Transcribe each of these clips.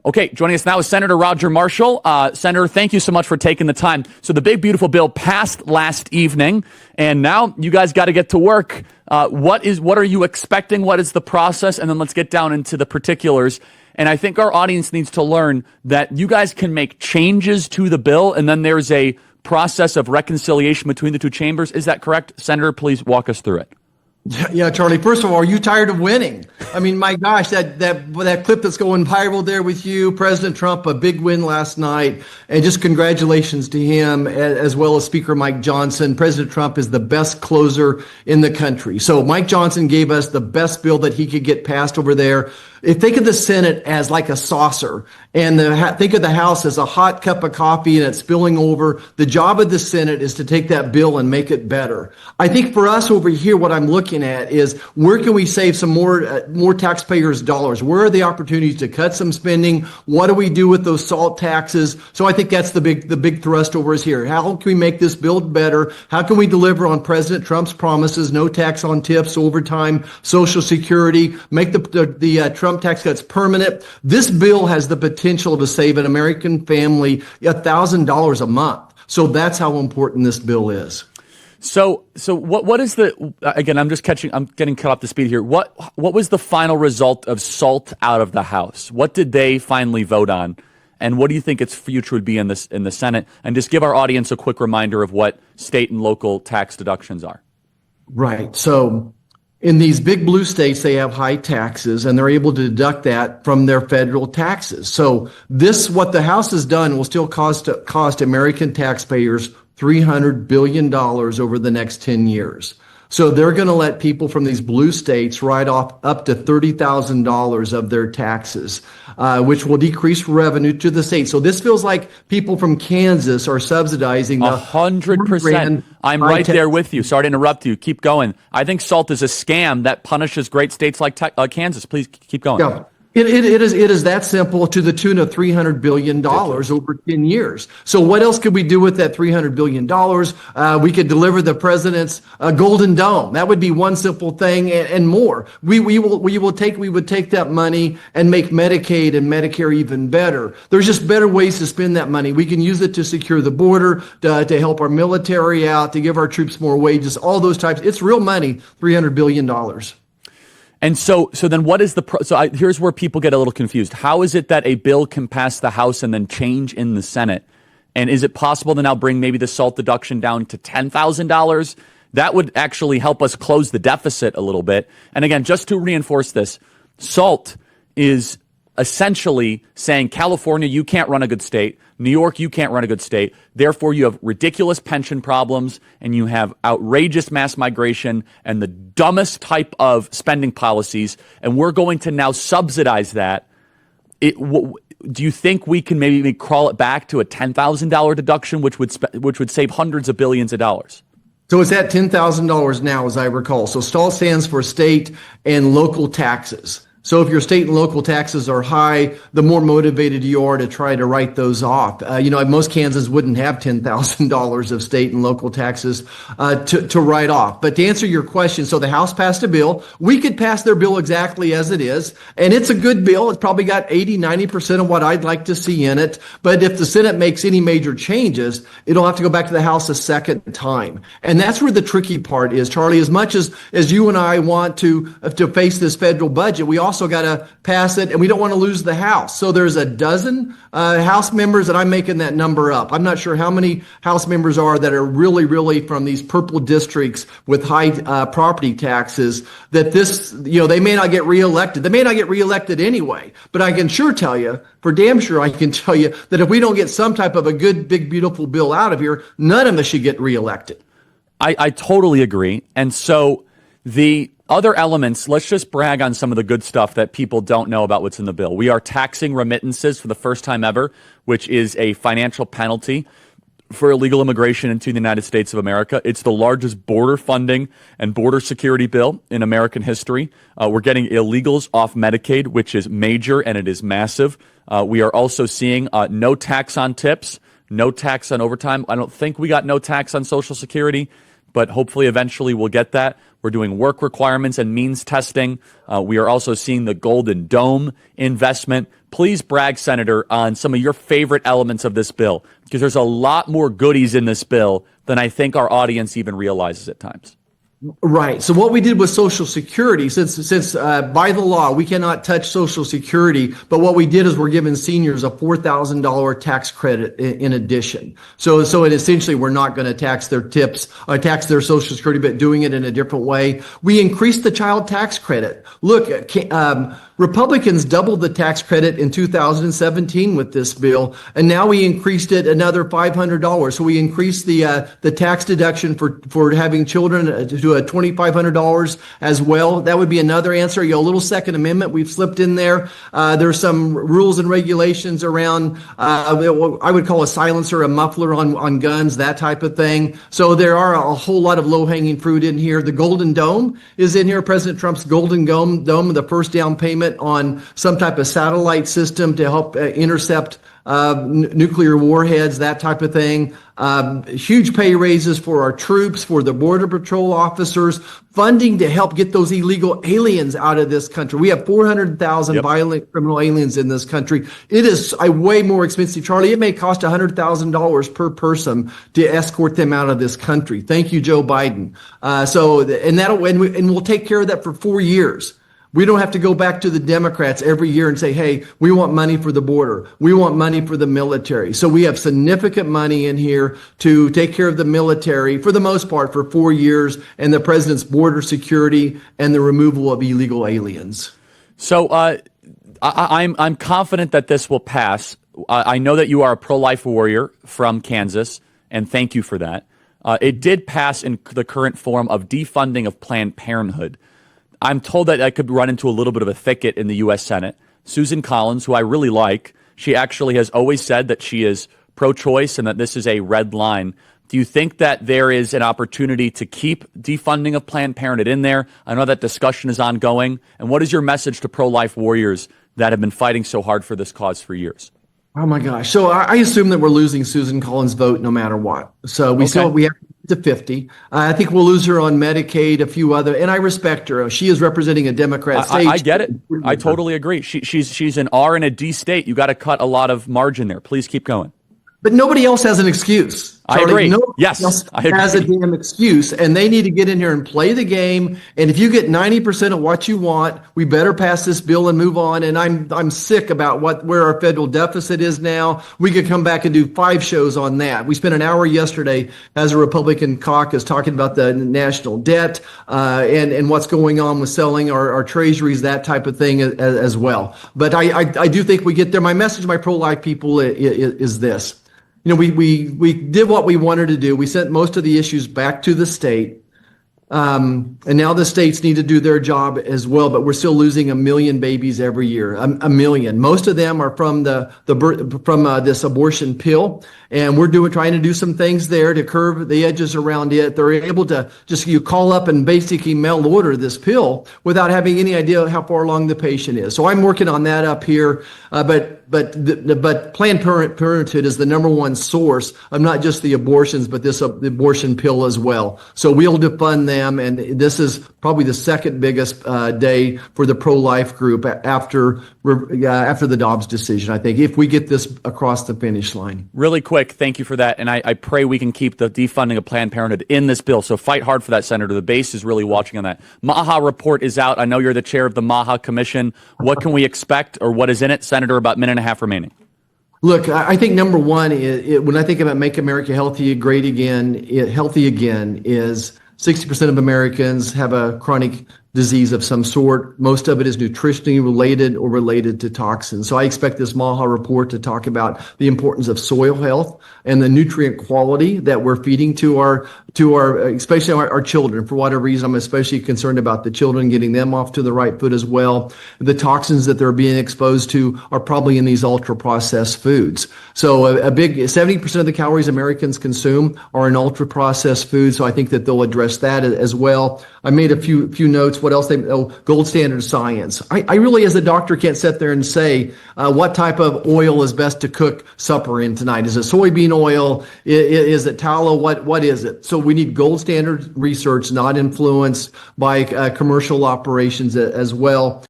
Okay, joining us now is Senator Roger Marshall. Senator, thank you so much for taking the time. So the big, beautiful bill passed last evening, and now you guys got to get to work. What are you expecting? What is the process? And then let's get down into the particulars. And I think our audience needs to learn that you guys can make changes to the bill, and then there's a process of reconciliation between the two chambers. Is that correct? Senator, please walk us through it. Yeah, Charlie, first of all, are you tired of winning? I mean, my gosh, that clip that's going viral there with you, President Trump, a big win last night, and just congratulations to him, as well as Speaker Mike Johnson. President Trump is the best closer in the country. So Mike Johnson gave us the best bill that he could get passed over there. Think of the Senate as like a saucer, and think of the House as a hot cup of coffee and it's spilling over. The job of the Senate is to take that bill and make it better. I think for us over here, what I'm looking at is where can we save some more taxpayers' dollars? Where are the opportunities to cut some spending? What do we do with those SALT taxes? So I think that's the big thrust over us here. How can we make this bill better? How can we deliver on President Trump's promises? No tax on tips, overtime, Social Security, make the Trump tax cuts permanent. This bill has the potential to save an American family $1,000 a month. So that's how important this bill is. So what is again, I'm getting cut off the speed here. What was the final result of SALT out of the House? What did they finally vote on? And what do you think its future would be in the Senate? And just give our audience a quick reminder of what state and local tax deductions are. Right. So in these big blue states, they have high taxes, and they're able to deduct that from their federal taxes. So what the House has done will still cost American taxpayers $300 billion over the next 10 years. So they're going to let people from these blue states write off up to $30,000 of their taxes, which will decrease revenue to the state. So this feels like people from Kansas are subsidizing 100%. I'm right there with you. Sorry to interrupt you. Keep going. I think SALT is a scam that punishes great states like Kansas. Please keep going. Yeah. It is that simple, to the tune of $300 billion over 10 years. So what else could we do with that $300 billion? We could deliver the president's Golden Dome. That would be one simple thing, and more. We would take that money and make Medicaid and Medicare even better. There's just better ways to spend that money. We can use it to secure the border, to help our military out, to give our troops more wages, all those types. It's real money, $300 billion. And so then what is here's where people get a little confused. How is it that a bill can pass the House and then change in the Senate? And is it possible to now bring maybe the SALT deduction down to $10,000? That would actually help us close the deficit a little bit. And again, just to reinforce this, SALT is essentially saying, California, you can't run a good state. New York, you can't run a good state. Therefore, you have ridiculous pension problems, and you have outrageous mass migration and the dumbest type of spending policies. And we're going to now subsidize that. Do you think we can maybe crawl it back to a $10,000 deduction, which would save hundreds of billions of dollars? So it's at $10,000 now, as I recall. So SALT stands for state and local taxes. So if your state and local taxes are high, the more motivated you are to try to write those off. Most Kansans wouldn't have $10,000 of state and local taxes to write off. But to answer your question, so the House passed a bill. We could pass their bill exactly as it is, and it's a good bill. It's probably got 80-90% of what I'd like to see in it. But if the Senate makes any major changes, it'll have to go back to the House a second time. And that's where the tricky part is, Charlie. As much as you and I want to face this federal budget, we also got to pass it, and we don't want to lose the House. So there's a dozen House members, and I'm making that number up. I'm not sure how many House members are that are really from these purple districts with high property taxes, that they may not get reelected. They may not get reelected anyway, but I can sure tell you, for damn sure, I can tell you that if we don't get some type of a good, big, beautiful bill out of here, none of us should get reelected. I totally agree. And so the other elements, let's just brag on some of the good stuff that people don't know about what's in the bill. We are taxing remittances for the first time ever, which is a financial penalty for illegal immigration into the United States of America. It's the largest border funding and border security bill in American history. We're getting illegals off Medicaid, which is major and it is massive. We are also seeing no tax on tips, no tax on overtime. I don't think we got no tax on Social Security. but hopefully eventually we'll get that. We're doing work requirements and means testing. We are also seeing the Golden Dome investment. Please brag, Senator, on some of your favorite elements of this bill, because there's a lot more goodies in this bill than I think our audience even realizes at times. Right. So what we did with Social Security, since by the law we cannot touch Social Security, but what we did is we're giving seniors a $4,000 tax credit in addition. So essentially we're not going to tax their tips, tax their Social Security, but doing it in a different way. We increased the child tax credit. Look, Republicans doubled the tax credit in 2017 with this bill, and now we increased it another $500. So we increased the tax deduction for having children to $2,500 as well. That would be another answer. A little Second Amendment we've slipped in there. There's some rules and regulations around what I would call a silencer, a muffler on guns, that type of thing. So there are a whole lot of low-hanging fruit in here. The Golden Dome is in here. President Trump's Golden Dome, the first down payment on some type of satellite system to help intercept nuclear warheads, that type of thing. Huge pay raises for our troops, for the Border Patrol officers, funding to help get those illegal aliens out of this country. We have 400,000 violent criminal aliens in this country. It is way more expensive, Charlie. It may cost $100,000 per person to escort them out of this country. Thank you, Joe Biden. And we'll take care of that for 4 years. We don't have to go back to the Democrats every year and say, hey, we want money for the border. We want money for the military. So we have significant money in here to take care of the military, for the most part, for 4 years, and the president's border security and the removal of illegal aliens. So I'm confident that this will pass. I know that you are a pro-life warrior from Kansas, and thank you for that. It did pass in the current form of defunding of Planned Parenthood. I'm told that I could run into a little bit of a thicket in the U.S. Senate. Susan Collins, who I really like, she actually has always said that she is pro-choice and that this is a red line. Do you think that there is an opportunity to keep defunding of Planned Parenthood in there? I know that discussion is ongoing. And what is your message to pro-life warriors that have been fighting so hard for this cause for years? Oh my gosh. So I assume that we're losing Susan Collins' vote no matter what. So we have to 50. I think we'll lose her on Medicaid, a few other, and I respect her. She is representing a Democrat state. I get it. I totally agree. She's an R and a D state. You got to cut a lot of margin there. Please keep going. But nobody else has an excuse. Charlie, I agree. Nobody else has a damn excuse, and they need to get in here and play the game. And if you get 90% of what you want, we better pass this bill and move on. And I'm sick about where our federal deficit is now. We could come back and do 5 shows on that. We spent an hour yesterday as a Republican caucus talking about the national debt and what's going on with selling our treasuries, that type of thing as well. But I do think we get there. My message to my pro-life people is this. You know, we did what we wanted to do. We sent most of the issues back to the state. And now the states need to do their job as well, but we're still losing 1 million babies every year. A million. Most of them are from this abortion pill, and we're trying to do some things there to curve the edges around it. They're able to you call up and basically mail order this pill without having any idea how far along the patient is. So I'm working on that up here, but Planned Parenthood is the number one source of not just the abortions, but this abortion pill as well. So we'll defund them. And this is probably the second biggest day for the pro-life group after the Dobbs decision, I think, if we get this across the finish line. Really quick, thank you for that. And I pray we can keep the defunding of Planned Parenthood in this bill. So fight hard for that, Senator. The base is really watching on that. MAHA report is out. I know you're the chair of the MAHA Commission. What can we expect, or what is in it, Senator? About a minute and a half remaining. Look, I think number one, when I think about Make America Healthy Again, is 60% of Americans have a chronic disease of some sort. Most of it is nutritionally related or related to toxins. So I expect this MAHA report to talk about the importance of soil health and the nutrient quality that we're feeding to our especially our children. For whatever reason, I'm especially concerned about the children, getting them off to the right foot as well. The toxins that they're being exposed to are probably in these ultra processed foods. So a big 70% of the calories Americans consume are in ultra processed foods. So I think that they'll address that as well. I made a few notes course, what else gold standard science. I really, as a doctor, can't sit there and say what type of oil is best to cook supper in tonight. Is it soybean oil? Is it tallow? What is it? So we need gold standard research, not influenced by commercial operations as well.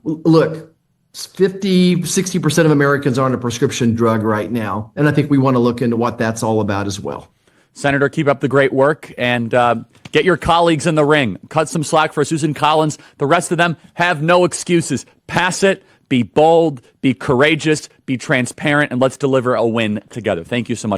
Look, 60% of Americans are on a prescription drug right now. And I think we want to look into what that's all about as well. Senator, keep up the great work and get your colleagues in the ring. Cut some slack for Susan Collins. The rest of them have no excuses. Pass it, be bold, be courageous, be transparent, and let's deliver a win together. Thank you so much.